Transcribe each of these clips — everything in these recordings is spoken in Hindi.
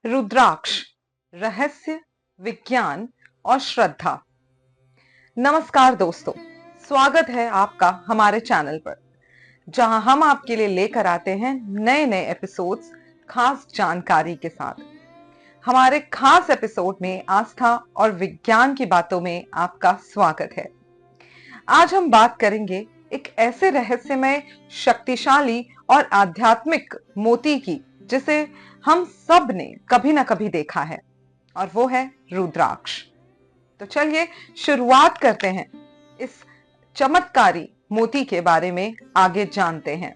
रुद्राक्ष, रहस्य, विज्ञान और श्रद्धा। नमस्कार दोस्तों, स्वागत है आपका हमारे चैनल पर, जहां हम आपके लिए लेकर आते हैं नए नए एपिसोड्स खास जानकारी के साथ। हमारे खास एपिसोड में आस्था और विज्ञान की बातों में आपका स्वागत है। आज हम बात करेंगे एक ऐसे रहस्यमय, शक्तिशाली और आध्यात्मिक मोती की, जिसे हम सब ने कभी ना कभी देखा है, और वो है रुद्राक्ष। तो चलिए शुरुआत करते हैं, इस चमत्कारी मोती के बारे में आगे जानते हैं।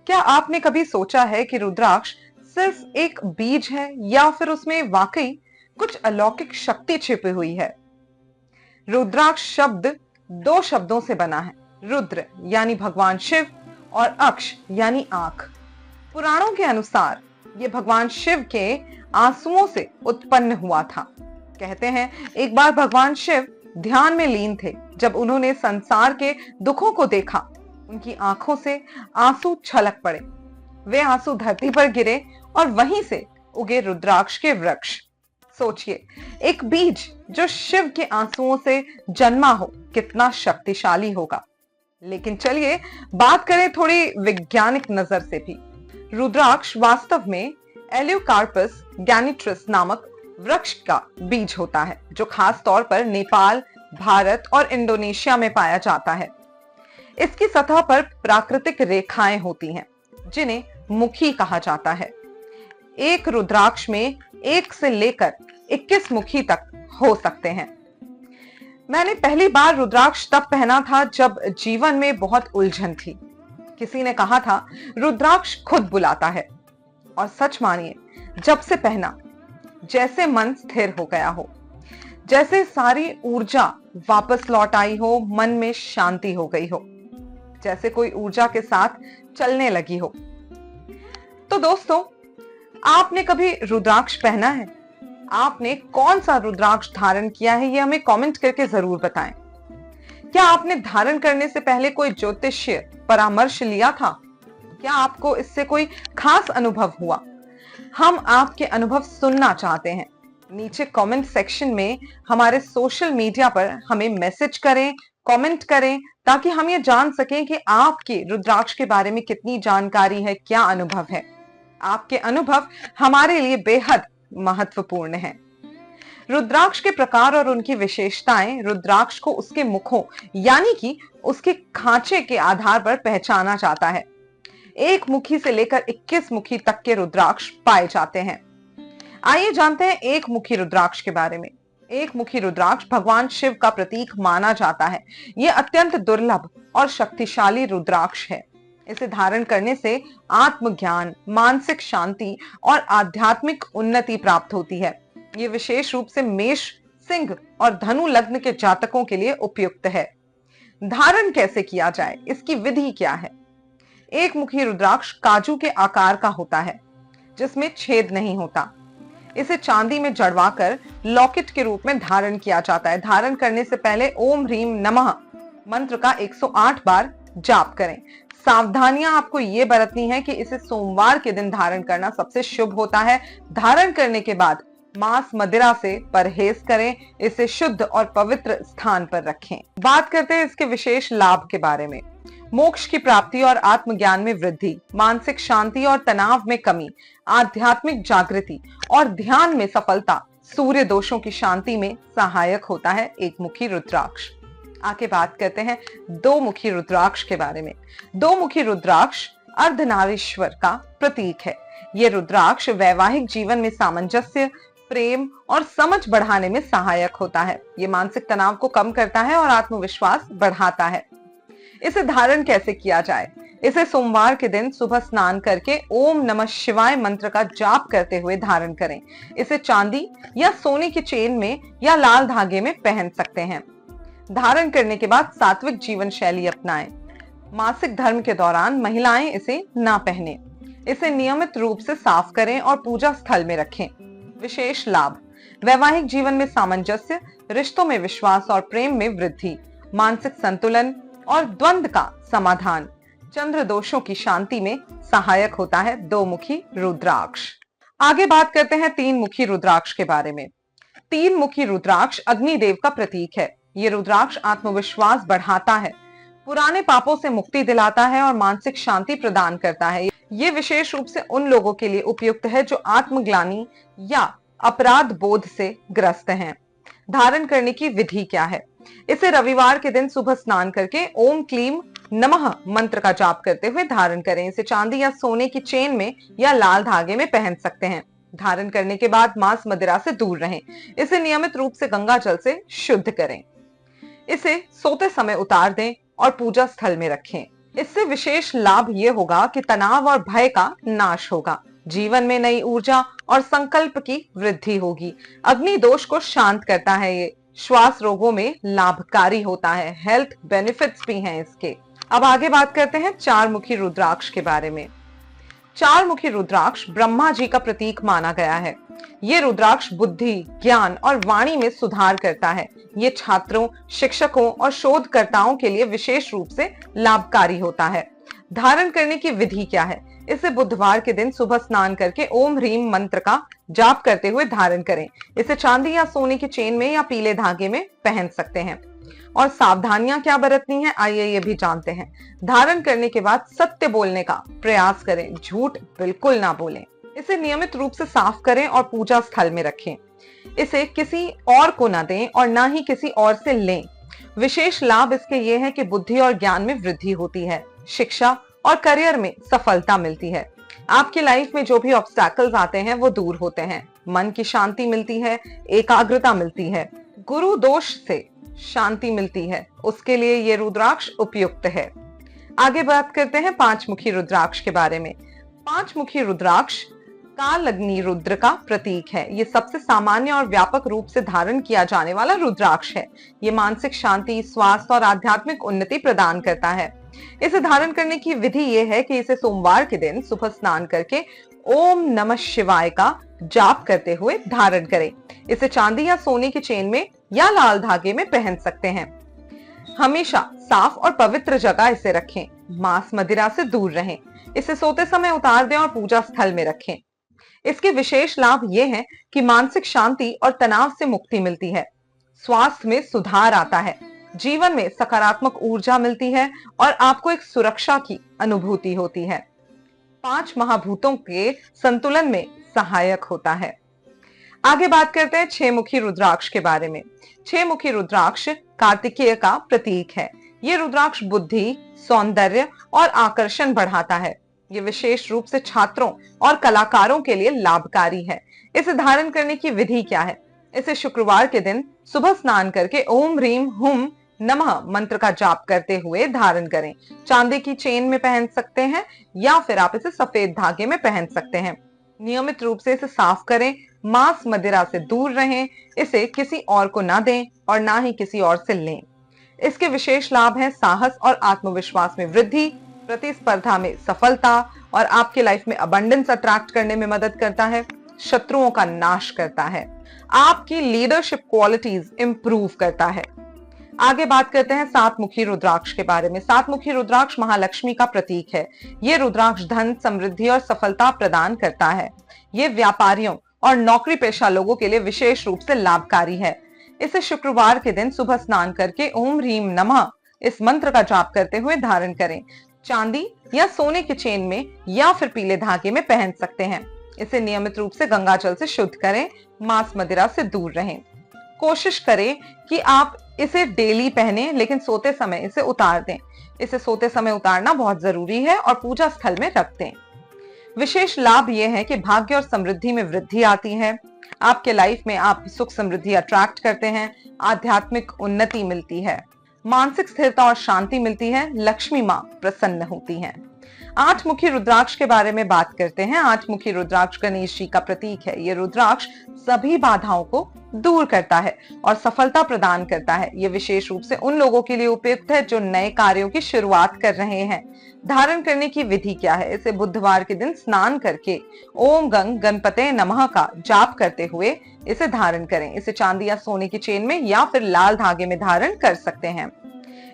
क्या आपने कभी सोचा है कि रुद्राक्ष सिर्फ एक बीज है या फिर उसमें वाकई कुछ अलौकिक शक्ति छिपी हुई है? रुद्राक्ष शब्द दो शब्दों से बना है, रुद्र यानी भगवान शिव और अक्ष यानी आंख। पुराणों के अनुसार ये भगवान शिव के आंसुओं से उत्पन्न हुआ था। कहते हैं एक बार भगवान शिव ध्यान में लीन थे। जब उन्होंने संसार के दुखों को देखा, उनकी आंखों से आंसू छलक पड़े। वे आंसू धरती पर गिरे और वहीं से उगे रुद्राक्ष के वृक्ष। सोचिए, एक बीज जो शिव के आंसुओं से जन्मा हो, कितना शक्तिशाली होगा। लेकिन चलिए बात करें थोड़ी वैज्ञानिक नजर से भी। रुद्राक्ष वास्तव में एल्यूकार्पस गैनिट्रिस नामक वृक्ष का बीज होता है, जो खास तौर पर नेपाल, भारत और इंडोनेशिया में पाया जाता है। इसकी सतह पर प्राकृतिक रेखाएं होती हैं, जिन्हें मुखी कहा जाता है। एक रुद्राक्ष में 1 से लेकर 21 मुखी तक हो सकते हैं। मैंने पहली बार रुद्राक्ष तब पहना था जब जीवन में बहुत उलझन थी। किसी ने कहा था रुद्राक्ष खुद बुलाता है, और सच मानिए, जब से पहना जैसे मन स्थिर हो गया हो, जैसे सारी ऊर्जा वापस लौट आई हो, मन में शांति हो गई हो, जैसे कोई ऊर्जा के साथ चलने लगी हो। तो दोस्तों, आपने कभी रुद्राक्ष पहना है? आपने कौन सा रुद्राक्ष धारण किया है, ये हमें कमेंट करके जरूर बताएं। क्या आपने धारण करने से पहले कोई ज्योतिषीय परामर्श लिया था? क्या आपको इससे कोई खास अनुभव हुआ? हम आपके अनुभव सुनना चाहते हैं। नीचे कमेंट सेक्शन में हमारे सोशल मीडिया पर हमें मैसेज करें, कमेंट करें, ताकि हम ये जान सकें कि आपकी रुद्राक्ष के बारे में कितनी जानकारी है, क्या अनुभव है। आपके अनुभव हमारे लिए बेहद महत्वपूर्ण है। रुद्राक्ष के प्रकार और उनकी विशेषताएं रुद्राक्ष को उसके मुखों यानी कि उसके खांचे के आधार पर पहचाना जाता है। 1 मुखी से लेकर 21 मुखी तक के रुद्राक्ष पाए जाते हैं। आइए जानते हैं 1 मुखी रुद्राक्ष के बारे में। 1 मुखी रुद्राक्ष भगवान शिव का प्रतीक माना जाता है। यह अत्यंत दुर्लभ और शक्तिशाली रुद्राक्ष है। इसे धारण करने से आत्मज्ञान, मानसिक शांति और आध्यात्मिक उन्नति प्राप्त होती है। ये विशेष रूप से मेष, सिंह और धनु लग्न के जातकों के लिए उपयुक्त है। धारण कैसे किया जाए, इसकी विधि क्या है? 1 मुखी रुद्राक्ष काजू के आकार का होता है, जिसमें छेद नहीं होता। इसे चांदी में जड़वाकर लॉकेट के रूप में धारण किया जाता है। धारण करने से पहले ओम ह्रीम नमः मंत्र का 108 बार जाप करें। सावधानियां आपको ये बरतनी है कि इसे सोमवार के दिन धारण करना सबसे शुभ होता है। धारण करने के बाद मांस मदिरा से परहेज करें। इसे शुद्ध और पवित्र स्थान पर रखें। बात करते हैं इसके विशेष लाभ के बारे में। मोक्ष की प्राप्ति और आत्मज्ञान में वृद्धि, मानसिक शांति और तनाव में कमी, आध्यात्मिक जागृति और ध्यान में सफलता, सूर्य दोषों की शांति में सहायक होता है 1 मुखी रुद्राक्ष। आगे बात करते हैं 2 मुखी रुद्राक्ष के बारे में। 2 मुखी रुद्राक्ष अर्धनारीश्वर का प्रतीक है। ये रुद्राक्ष वैवाहिक जीवन में सामंजस्य, प्रेम और समझ बढ़ाने में सहायक होता है। ये मानसिक तनाव को कम करता है और आत्मविश्वास बढ़ाता है। इसे धारण कैसे किया जाए? इसे सोमवार के दिन सुबह स्नान करके ओम नमः शिवाय मंत्र का जाप करते हुए धारण करें। इसे चांदी या सोने की चेन में या लाल धागे में पहन सकते हैं। धारण करने के बाद सात्विक जीवन शैली अपनाएं। मासिक धर्म के दौरान महिलाएं इसे ना पहने। इसे नियमित रूप से साफ करें और पूजा स्थल में रखें। विशेष लाभ: वैवाहिक जीवन में सामंजस्य, रिश्तों में विश्वास और प्रेम में वृद्धि, मानसिक संतुलन और द्वंद्व का समाधान, चंद्र दोषों की शांति में सहायक होता है 2 मुखी रुद्राक्ष। आगे बात करते हैं तीन मुखी रुद्राक्ष के बारे में। तीन मुखी रुद्राक्ष अग्निदेव का प्रतीक है। ये रुद्राक्ष आत्मविश्वास बढ़ाता है, पुराने पापों से मुक्ति दिलाता है और मानसिक शांति प्रदान करता है। ये विशेष रूप से उन लोगों के लिए उपयुक्त है जो आत्मग्लानि या अपराध बोध से ग्रस्त हैं। धारण करने की विधि क्या है? इसे रविवार के दिन सुबह स्नान करके ओम क्लीम नमः मंत्र का जाप करते हुए धारण करें। इसे चांदी या सोने की चेन में या लाल धागे में पहन सकते हैं। धारण करने के बाद मांस मदिरा से दूर रहें। इसे नियमित रूप से गंगा जल से शुद्ध करें। इसे सोते समय उतार दें और पूजा स्थल में रखें। इससे विशेष लाभ ये होगा कि तनाव और भय का नाश होगा, जीवन में नई ऊर्जा और संकल्प की वृद्धि होगी। अग्नि दोष को शांत करता है। ये श्वास रोगों में लाभकारी होता है। हेल्थ बेनिफिट्स भी हैं इसके। अब आगे बात करते हैं चार मुखी रुद्राक्ष के बारे में। चार मुखी रुद्राक्ष ब्रह्मा जी का प्रतीक माना गया है। ये रुद्राक्ष बुद्धि, ज्ञान और वाणी में सुधार करता है। ये छात्रों, शिक्षकों और शोधकर्ताओं के लिए विशेष रूप से लाभकारी होता है। धारण करने की विधि क्या है? इसे बुधवार के दिन सुबह स्नान करके ओम ह्रीम मंत्र का जाप करते हुए धारण करें। इसे चांदी या सोने की चेन में या पीले धागे में पहन सकते हैं। और सावधानियां क्या बरतनी है, आइए ये भी जानते हैं। धारण करने के बाद सत्य बोलने का प्रयास करें, झूठ बिल्कुल ना बोलें। इसे नियमित रूप से साफ करें और पूजा स्थल में रखें। इसे किसी और को ना दें और ना ही किसी और से लें। विशेष लाभ इसके ये हैं कि बुद्धि और ज्ञान में वृद्धि होती है, शिक्षा और करियर में सफलता मिलती है। आपकी लाइफ में जो भी ऑब्स्टैकल्स आते हैं वो दूर होते हैं। मन की शांति मिलती है, एकाग्रता मिलती है, गुरु दोष से शांति मिलती है। उसके लिए ये रुद्राक्ष उपयुक्त है। आगे बात करते हैं पांच मुखी रुद्राक्ष के बारे में। पांच मुखी रुद्राक्ष कालग्नि रुद्र का प्रतीक है। ये सबसे सामान्य और व्यापक रूप से धारण किया जाने वाला रुद्राक्ष है। ये मानसिक शांति, स्वास्थ्य और आध्यात्मिक उन्नति प्रदान करता है। इसे धारण करने की विधि ये है कि इसे सोमवार के दिन सुबह स्नान करके ओम नमः शिवाय का जाप करते हुए धारण करें। इसे चांदी या सोने की चेन में या लाल धागे में पहन सकते हैं। हमेशा साफ और पवित्र जगह इसे रखें। मांस मदिरा से दूर रहें। इसे सोते समय उतार दें और पूजा स्थल में रखें। इसके विशेष लाभ ये हैं कि मानसिक शांति और तनाव से मुक्ति मिलती है, स्वास्थ्य में सुधार आता है, जीवन में सकारात्मक ऊर्जा मिलती है और आपको एक सुरक्षा की अनुभूति होती है। पांच महाभूतों के संतुलन में सहायक होता है। आगे बात करते हैं छह मुखी रुद्राक्ष के बारे में। छह मुखी रुद्राक्ष कार्तिकेय का प्रतीक है। ये रुद्राक्ष बुद्धि, सौंदर्य और आकर्षण बढ़ाता है। ये विशेष रूप से छात्रों और कलाकारों के लिए लाभकारी है। इसे धारण करने की विधि क्या है? इसे शुक्रवार के दिन सुबह स्नान करके ओम ह्रीम हुम नमः मंत्र का जाप करते हुए धारण करें। चांदी की चेन में पहन सकते हैं या फिर आप इसे सफेद धागे में पहन सकते हैं। नियमित रूप से इसे साफ करें। मांस मदिरा से दूर रहें। इसे किसी और को ना दें और ना ही किसी और से लें। इसके विशेष लाभ हैं साहस और आत्मविश्वास में वृद्धि, प्रतिस्पर्धा में सफलता और आपके लाइफ में अबंडेंस अट्रैक्ट करने में मदद करता है, शत्रुओं का नाश करता है, आपकी लीडरशिप क्वालिटीज इंप्रूव करता है। आगे बात करते हैं सात मुखी रुद्राक्ष के बारे में। सात मुखी रुद्राक्ष महालक्ष्मी का प्रतीक है। ये रुद्राक्ष धन, समृद्धि और सफलता प्रदान करता है। ये व्यापारियों और नौकरी पेशा लोगों के लिए विशेष रूप से लाभकारी है। इसे शुक्रवार के दिन सुबह स्नान करके ओम ह्रीम नमः इस मंत्र का जाप करते हुए धारण करें। चांदी या सोने की चेन में या फिर पीले धागे में पहन सकते हैं। इसे नियमित रूप से गंगा जल से शुद्ध करें। मांस मदिरा से दूर रहें। कोशिश करें कि आप इसे डेली पहने, लेकिन सोते समय इसे उतार दें। इसे सोते समय उतारना बहुत जरूरी है और पूजा स्थल में रख दें। विशेष लाभ यह है कि भाग्य और समृद्धि में वृद्धि आती है। आपके लाइफ में आप सुख समृद्धि अट्रैक्ट करते हैं, आध्यात्मिक उन्नति मिलती है, मानसिक स्थिरता और शांति मिलती है, लक्ष्मी मां प्रसन्न होती हैं। आठ मुखी रुद्राक्ष के बारे में बात करते हैं। आठ मुखी रुद्राक्ष गणेश जी का प्रतीक है। ये रुद्राक्ष सभी बाधाओं को दूर करता है और सफलता प्रदान करता है। ये विशेष रूप से उन लोगों के लिए उपयुक्त है जो नए कार्यों की शुरुआत कर रहे हैं। धारण करने की विधि क्या है? इसे बुधवार के दिन स्नान करके ओम गंग गणपते नमः का जाप करते हुए इसे धारण करें। इसे चांदी या सोने की चेन में या फिर लाल धागे में धारण कर सकते हैं।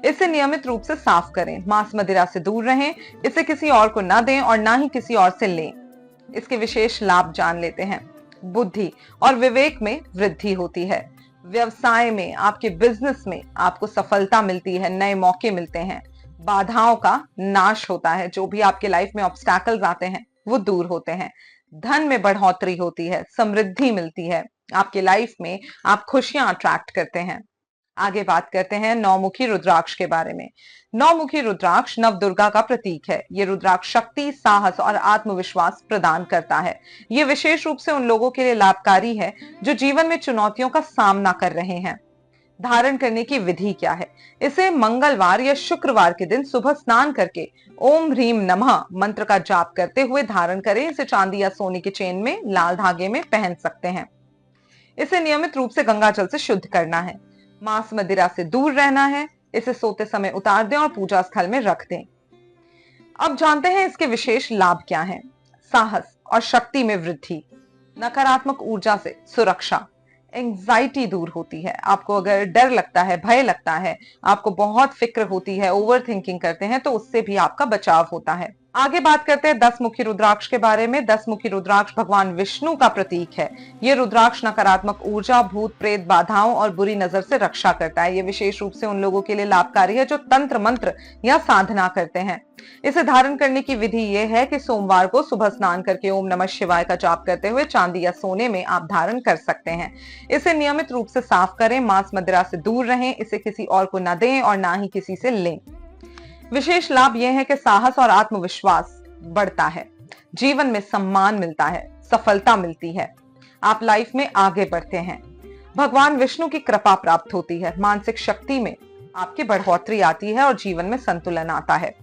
इसे नियमित रूप से साफ करें। मांस मदिरा से दूर रहें। इसे किसी और को ना दें और ना ही किसी और से लें। इसके विशेष लाभ जान लेते हैं। बुद्धि और विवेक में वृद्धि होती है। व्यवसाय में, आपके बिजनेस में आपको सफलता मिलती है, नए मौके मिलते हैं, बाधाओं का नाश होता है, जो भी आपके लाइफ में ऑब्स्टैकल्स आते हैं वो दूर होते हैं। धन में बढ़ोतरी होती है, समृद्धि मिलती है, आपके लाइफ में आप खुशियां अट्रैक्ट करते हैं। आगे बात करते हैं नौमुखी रुद्राक्ष के बारे में। नौमुखी रुद्राक्ष नव दुर्गा का प्रतीक है। ये रुद्राक्ष शक्ति, साहस और आत्मविश्वास प्रदान करता है। ये विशेष रूप से उन लोगों के लिए लाभकारी है जो जीवन में चुनौतियों का सामना कर रहे हैं। धारण करने की विधि क्या है? इसे मंगलवार या शुक्रवार के दिन सुबह स्नान करके ओम ह्रीम नमः मंत्र का जाप करते हुए धारण करें। इसे चांदी या सोने के चेन में लाल धागे में पहन सकते हैं। इसे नियमित रूप से गंगा जल से शुद्ध करना है। मांस मदिरा से दूर रहना है। इसे सोते समय उतार दें और पूजा स्थल में रख दें। अब जानते हैं इसके विशेष लाभ क्या हैं। साहस और शक्ति में वृद्धि, नकारात्मक ऊर्जा से सुरक्षा, एंजाइटी दूर होती है। आपको अगर डर लगता है, भय लगता है, आपको बहुत फिक्र होती है, ओवर थिंकिंग करते हैं, तो उससे भी आपका बचाव होता है। आगे बात करते हैं 10 मुखी रुद्राक्ष के बारे में। 10 मुखी रुद्राक्ष भगवान विष्णु का प्रतीक है। ये रुद्राक्ष नकारात्मक ऊर्जा, भूत प्रेत, बाधाओं और बुरी नजर से रक्षा करता है। ये विशेष रूप से उन लोगों के लिए लाभकारी है जो तंत्र मंत्र या साधना करते हैं। इसे धारण करने की विधि ये है कि सोमवार को सुबह स्नान करके ओम नमः शिवाय का जाप करते हुए चांदी या सोने में आप धारण कर सकते हैं। इसे नियमित रूप से साफ करें। मांस मदिरा से दूर रहें। इसे किसी और को न दें और ना ही किसी से लें। विशेष लाभ यह है कि साहस और आत्मविश्वास बढ़ता है, जीवन में सम्मान मिलता है, सफलता मिलती है, आप लाइफ में आगे बढ़ते हैं, भगवान विष्णु की कृपा प्राप्त होती है, मानसिक शक्ति में आपकी बढ़ोतरी आती है और जीवन में संतुलन आता है।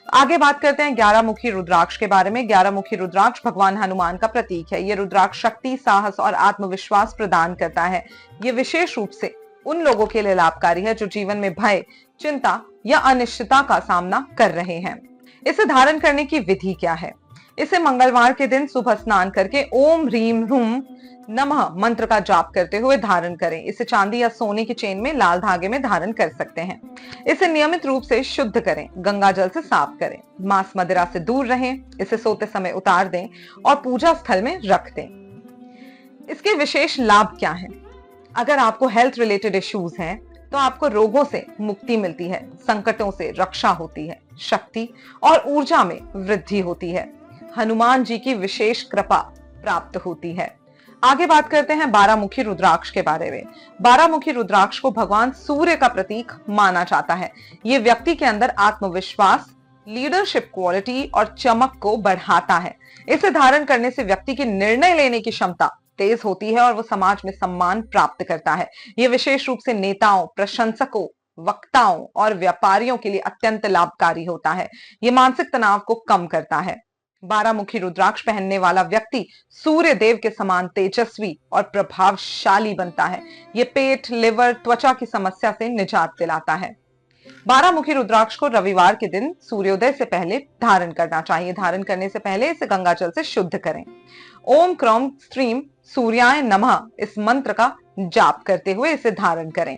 आगे बात करते हैं 11 मुखी रुद्राक्ष के बारे में। 11 मुखी रुद्राक्ष भगवान हनुमान का प्रतीक है। यह रुद्राक्ष शक्ति, साहस और आत्मविश्वास प्रदान करता है। यह विशेष रूप से उन लोगों के लिए लाभकारी है जो जीवन में भय, चिंता या अनिश्चितता का सामना कर रहे हैं। इसे धारण करने की विधि क्या है? इसे मंगलवार के दिन सुबह स्नान करके ओम ह्रीम ह्रूम नमः मंत्र का जाप करते हुए धारण करें। इसे चांदी या सोने की चेन में लाल धागे में धारण कर सकते हैं। इसे नियमित रूप से शुद्ध करें, गंगा जल से साफ करें, मांस मदिरा से दूर रहें। इसे सोते समय उतार दें और पूजा स्थल में रख दें। इसके विशेष लाभ क्या हैं? अगर आपको हेल्थ रिलेटेड इश्यूज हैं तो आपको रोगों से मुक्ति मिलती है, संकटों से रक्षा होती है, शक्ति और ऊर्जा में वृद्धि होती है, हनुमान जी की विशेष कृपा प्राप्त होती है। आगे बात करते हैं 12 मुखी रुद्राक्ष के बारे में। 12 मुखी रुद्राक्ष को भगवान सूर्य का प्रतीक माना जाता है। ये व्यक्ति के अंदर आत्मविश्वास, लीडरशिप क्वालिटी और चमक को बढ़ाता है। इसे धारण करने से व्यक्ति की निर्णय लेने की क्षमता तेज होती है और वो समाज में सम्मान प्राप्त करता है। यह विशेष रूप से नेताओं, प्रशंसकों, वक्ताओं और व्यापारियों के लिए अत्यंत लाभकारी होता है। ये मानसिक तनाव को कम करता है। 12 मुखी रुद्राक्ष पहनने वाला व्यक्ति सूर्य देव के समान तेजस्वी और प्रभावशाली बनता है। ये पेट, लिवर, त्वचा की समस्या से निजात दिलाता है। 12 मुखी रुद्राक्ष को रविवार के दिन सूर्योदय से पहले धारण करना चाहिए। धारण करने से पहले इसे गंगा जल से शुद्ध करें। ओम क्रौम स्त्रीम सूर्याय नमः इस मंत्र का जाप करते हुए इसे धारण करें।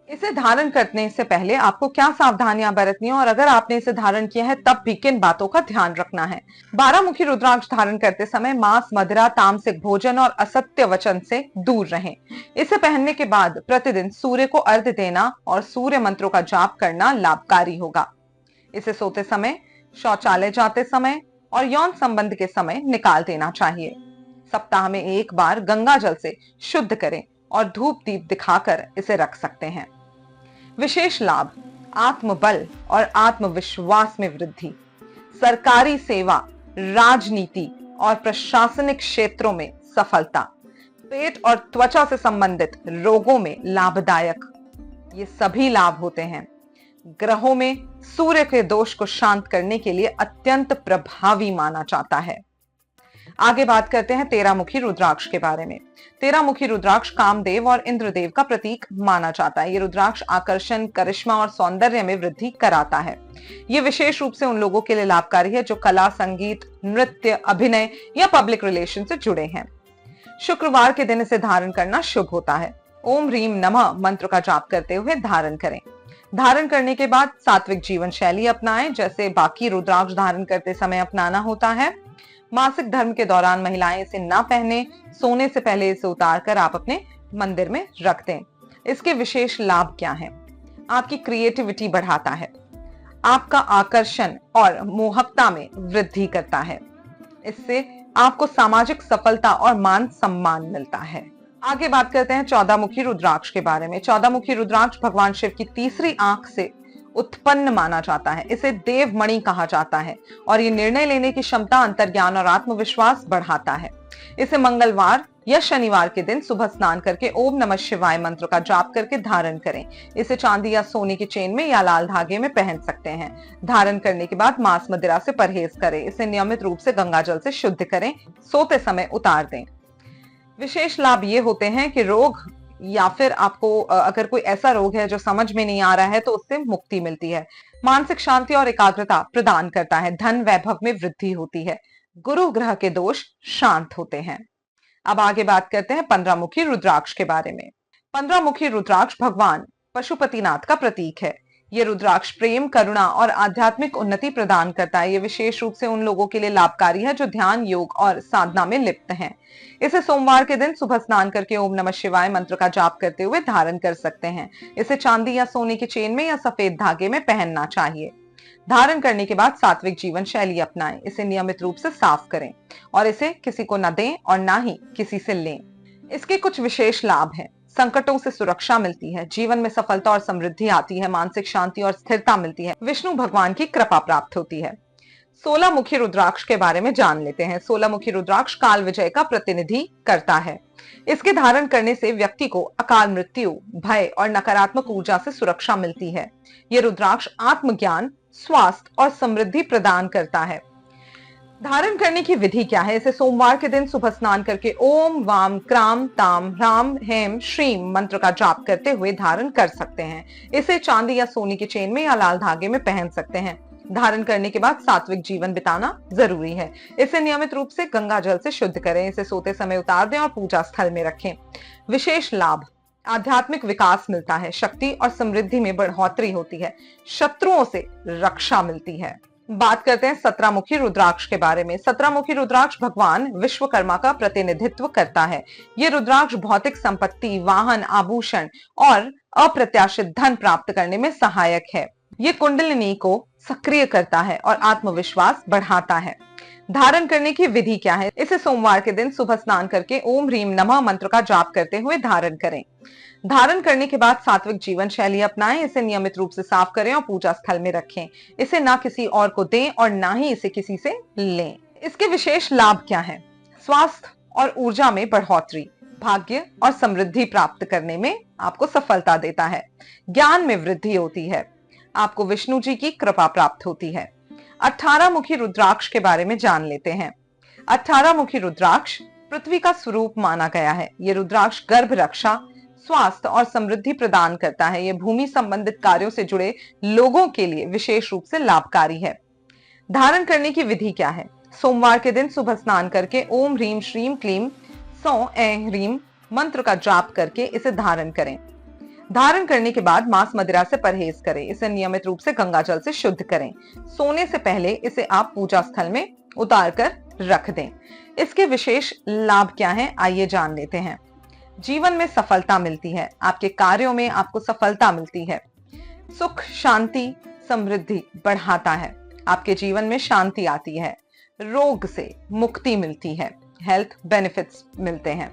इसे धारण करने से पहले आपको क्या सावधानियां बरतनी है और अगर आपने इसे धारण किया है तब भी किन बातों का ध्यान रखना है? 12 मुखी रुद्राक्ष धारण करते समय मांस, मदिरा, तामसिक भोजन और असत्य वचन से दूर रहें। इसे पहनने के बाद प्रतिदिन सूर्य को अर्घ्य देना और सूर्य मंत्रों का जाप करना लाभकारी होगा। इसे सोते समय, शौचालय जाते समय और यौन संबंध के समय निकाल देना चाहिए। सप्ताह में एक बार गंगा जल से शुद्ध करें और धूप दीप दिखाकर इसे रख सकते हैं। विशेष लाभ: आत्मबल और आत्मविश्वास में वृद्धि, सरकारी सेवा, राजनीति और प्रशासनिक क्षेत्रों में सफलता, पेट और त्वचा से संबंधित रोगों में लाभदायक ये सभी लाभ होते हैं। ग्रहों में सूर्य के दोष को शांत करने के लिए अत्यंत प्रभावी माना जाता है। आगे बात करते हैं 13 मुखी रुद्राक्ष के बारे में। 13 मुखी रुद्राक्ष कामदेव और इंद्रदेव का प्रतीक माना जाता है। ये रुद्राक्ष आकर्षण, करिश्मा और सौंदर्य में वृद्धि कराता है। ये विशेष रूप से उन लोगों के लिए लाभकारी है जो कला, संगीत, नृत्य, अभिनय या पब्लिक रिलेशन से जुड़े हैं। शुक्रवार के दिन इसे धारण करना शुभ होता है। ओम ह्रीम नमः मंत्र का जाप करते हुए धारण करें। धारण करने के बाद सात्विक जीवन शैली अपनाएं, जैसे बाकी रुद्राक्ष धारण करते समय अपनाना होता है। मासिक धर्म के दौरान महिलाएं इसे ना पहने, सोने से पहले इसे उतारकर आप अपने मंदिर में रख दें। इसके विशेष लाभ क्या हैं? आपकी क्रिएटिविटी बढ़ाता है, आपका आकर्षण और मोहकता में वृद्धि करता है, इससे आपको सामाजिक सफलता और मान सम्मान मिलता है। आगे बात करते हैं 14 मुखी रुद्राक्ष के बारे में। 14 मुखी रुद्राक्ष भगवान शिव की तीसरी आंख से उत्पन्न माना जाता है। इसे देवमणि कहा जाता है और ये निर्णय लेने की क्षमता, अंतर्ज्ञान और आत्मविश्वास बढ़ाता है। इसे मंगलवार या शनिवार के दिन सुबह स्नान करके ओम नमः शिवाय मंत्र का जाप करके धारण करें। इसे चांदी या सोने की चेन में या लाल धागे में पहन सकते हैं। धारण करने के बाद मांस मदिरा से परहेज करें। इसे नियमित रूप से गंगा जल से शुद्ध करें, सोते समय उतार दें। विशेष लाभ ये होते हैं कि रोग या फिर आपको अगर कोई ऐसा रोग है जो समझ में नहीं आ रहा है तो उससे मुक्ति मिलती है। मानसिक शांति और एकाग्रता प्रदान करता है। धन वैभव में वृद्धि होती है। गुरु ग्रह के दोष शांत होते हैं। अब आगे बात करते हैं 15 मुखी रुद्राक्ष के बारे में। 15 मुखी रुद्राक्ष भगवान पशुपतिनाथ का प्रतीक है। ये रुद्राक्ष प्रेम, करुणा और आध्यात्मिक उन्नति प्रदान करता है। ये विशेष रूप से उन लोगों के लिए लाभकारी है जो ध्यान, योग और साधना में लिप्त हैं। इसे सोमवार के दिन सुबह स्नान करके ओम नमः शिवाय मंत्र का जाप करते हुए धारण कर सकते हैं। इसे चांदी या सोने की चेन में या सफेद धागे में पहनना चाहिए। धारण करने के बाद सात्विक जीवन शैली अपनाएं। इसे नियमित रूप से साफ करें और इसे किसी को न दें और ना ही किसी से लें। इसके कुछ विशेष लाभ हैं। संकटों से सुरक्षा मिलती है, जीवन में सफलता और समृद्धि आती है, मानसिक शांति और स्थिरता मिलती है, विष्णु भगवान की कृपा प्राप्त होती है। 16 मुखी रुद्राक्ष के बारे में जान लेते हैं। 16 मुखी रुद्राक्ष काल विजय का प्रतिनिधि करता है। इसके धारण करने से व्यक्ति को अकाल मृत्यु, भय और नकारात्मक ऊर्जा से सुरक्षा मिलती है। यह रुद्राक्ष आत्मज्ञान, स्वास्थ्य और समृद्धि प्रदान करता है। धारण करने की विधि क्या है? इसे सोमवार के दिन सुबह स्नान करके ओम वाम क्राम ताम ह्राम हेम श्रीम मंत्र का जाप करते हुए धारण कर सकते हैं। इसे चांदी या सोने की चेन में या लाल धागे में पहन सकते हैं। धारण करने के बाद सात्विक जीवन बिताना जरूरी है। इसे नियमित रूप से गंगा जल से शुद्ध करें। इसे सोते समय उतार दें और पूजा स्थल में रखें। विशेष लाभ: आध्यात्मिक विकास मिलता है, शक्ति और समृद्धि में बढ़ोतरी होती है, शत्रुओं से रक्षा मिलती है। बात करते हैं 17 मुखी रुद्राक्ष के बारे में। 17 मुखी रुद्राक्ष भगवान विश्वकर्मा का प्रतिनिधित्व करता है। ये रुद्राक्ष भौतिक संपत्ति, वाहन, आभूषण और अप्रत्याशित धन प्राप्त करने में सहायक है। ये कुंडलिनी को सक्रिय करता है और आत्मविश्वास बढ़ाता है। धारण करने की विधि क्या है? इसे सोमवार के दिन सुबह स्नान करके ओम ह्रीम नमः मंत्र का जाप करते हुए धारण करें। धारण करने के बाद सात्विक जीवन शैली अपनाएं। इसे नियमित रूप से साफ करें और पूजा स्थल में रखें। इसे ना किसी और को दें और ना ही इसे किसी से लें। इसके विशेष लाभ क्या हैं? स्वास्थ्य और ऊर्जा में बढ़ोतरी, भाग्य और समृद्धि प्राप्त करने में आपको सफलता देता है, ज्ञान में वृद्धि होती है, आपको विष्णु जी की कृपा प्राप्त होती है। 18 मुखी रुद्राक्ष के बारे में जान लेते हैं। 18 मुखी रुद्राक्ष पृथ्वी का स्वरूप माना गया है। ये रुद्राक्ष गर्भ रक्षा, स्वास्थ्य और समृद्धि प्रदान करता है। यह भूमि संबंधित कार्यों से जुड़े लोगों के लिए विशेष रूप से लाभकारी है। धारण करने की विधि क्या है? सोमवार के दिन सुबह स्नान करके ओम ह्रीम श्रीम क्लीम सौ ए ह्रीम मंत्र का जाप करके इसे धारण करें। धारण करने के बाद मांस मदिरा से परहेज करें। इसे नियमित रूप से गंगा जल से शुद्ध करें। सोने से पहले इसे आप पूजा स्थल में उतार कर रख दें। इसके विशेष लाभ क्या हैं? आइए जान लेते हैं। जीवन में सफलता मिलती है, आपके कार्यों में आपको सफलता मिलती है, सुख, शांति, समृद्धि बढ़ाता है, आपके जीवन में शांति आती है, रोग से मुक्ति मिलती है, हेल्थ बेनिफिट्स मिलते हैं,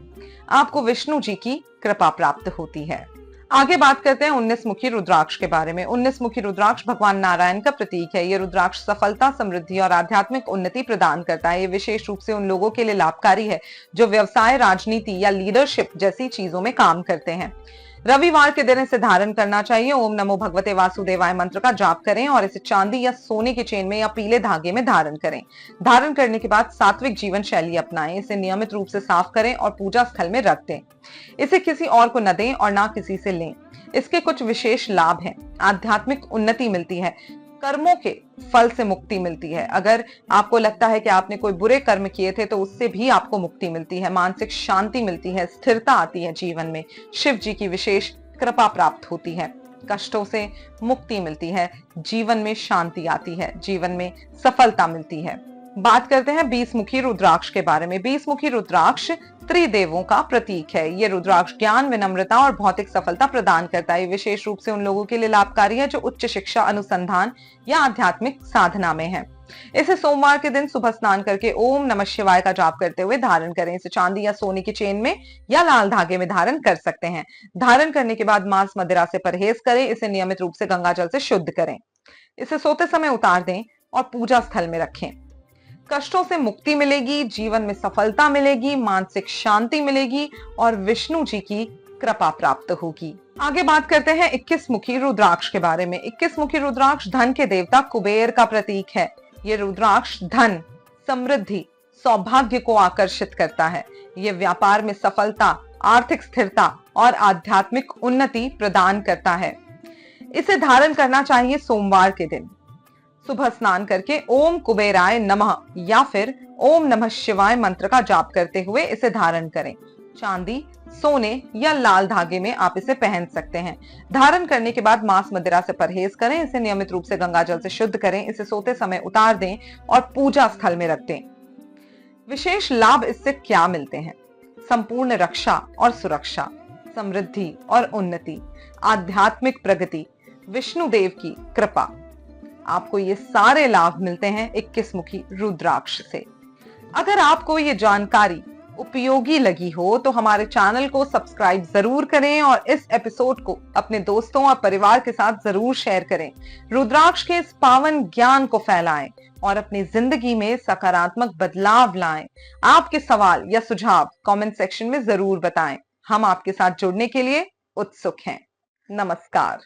आपको विष्णु जी की कृपा प्राप्त होती है। आगे बात करते हैं 19 मुखी रुद्राक्ष के बारे में। 19 मुखी रुद्राक्ष भगवान नारायण का प्रतीक है। यह रुद्राक्ष सफलता, समृद्धि और आध्यात्मिक उन्नति प्रदान करता है। ये विशेष रूप से उन लोगों के लिए लाभकारी है जो व्यवसाय, राजनीति या लीडरशिप जैसी चीजों में काम करते हैं। रविवार के दिन इसे धारण करना चाहिए। ओम नमो भगवते वासुदेवाय मंत्र का जाप करें और इसे चांदी या सोने की चेन में या पीले धागे में धारण करें। धारण करने के बाद सात्विक जीवन शैली अपनाएं। इसे नियमित रूप से साफ करें और पूजा स्थल में रख दें। इसे किसी और को न दें और ना किसी से लें। इसके कुछ विशेष लाभ हैं। आध्यात्मिक उन्नति मिलती है, कर्मों के फल से मुक्ति मिलती है। अगर आपको लगता है कि आपने कोई बुरे कर्म किए थे तो उससे भी आपको मुक्ति मिलती है, मानसिक शांति मिलती है, स्थिरता आती है जीवन में, शिव जी की विशेष कृपा प्राप्त होती है, कष्टों से मुक्ति मिलती है, जीवन में शांति आती है, जीवन में सफलता मिलती है। बात करते हैं 20 मुखी रुद्राक्ष के बारे में। 20 मुखी रुद्राक्ष त्रिदेवों का प्रतीक है। ये रुद्राक्ष ज्ञान, विनम्रता और भौतिक सफलता प्रदान करता है। विशेष रूप से उन लोगों के लिए लाभकारी है जो उच्च शिक्षा, अनुसंधान या आध्यात्मिक साधना में है। इसे सोमवार के दिन सुबह स्नान करके ओम नमः शिवाय का जाप करते हुए धारण करें। इसे चांदी या सोने की चेन में या लाल धागे में धारण कर सकते हैं। धारण करने के बाद मांस मदिरा से परहेज करें। इसे नियमित रूप से गंगा जल से शुद्ध करें। इसे सोते समय उतार दें और पूजा स्थल में रखें। कष्टों से मुक्ति मिलेगी, जीवन में सफलता मिलेगी, मानसिक शांति मिलेगी और विष्णु जी की कृपा प्राप्त होगी। आगे बात करते हैं 21 मुखी रुद्राक्ष के बारे में। 21 मुखी रुद्राक्ष धन के देवता कुबेर का प्रतीक है। ये रुद्राक्ष धन, समृद्धि, सौभाग्य को आकर्षित करता है। ये व्यापार में सफलता, आर्थिक स्थिरता और आध्यात्मिक उन्नति प्रदान करता है। इसे धारण करना चाहिए सोमवार के दिन। सुबह स्नान करके ओम कुबेराय नमः या फिर ओम नमः शिवाय मंत्र का जाप करते हुए इसे धारण करें। चांदी, सोने या लाल धागे में आप इसे पहन सकते हैं। धारण करने के बाद मांस मदिरा से परहेज करें। इसे नियमित रूप से गंगा जल से शुद्ध करें। इसे सोते समय उतार दें और पूजा स्थल में रख दें। विशेष लाभ इससे क्या मिलते हैं? संपूर्ण रक्षा और सुरक्षा, समृद्धि और उन्नति, आध्यात्मिक प्रगति, विष्णु देव की कृपा। आपको ये सारे लाभ मिलते हैं 21 मुखी रुद्राक्ष से। अगर आपको ये जानकारी उपयोगी लगी हो तो हमारे चैनल को सब्सक्राइब जरूर करें और इस एपिसोड को अपने दोस्तों और परिवार के साथ जरूर शेयर करें। रुद्राक्ष के इस पावन ज्ञान को फैलाएं और अपनी जिंदगी में सकारात्मक बदलाव लाएं। आपके सवाल या सुझाव कमेंट सेक्शन में जरूर बताएं। हम आपके साथ जुड़ने के लिए उत्सुक हैं। नमस्कार।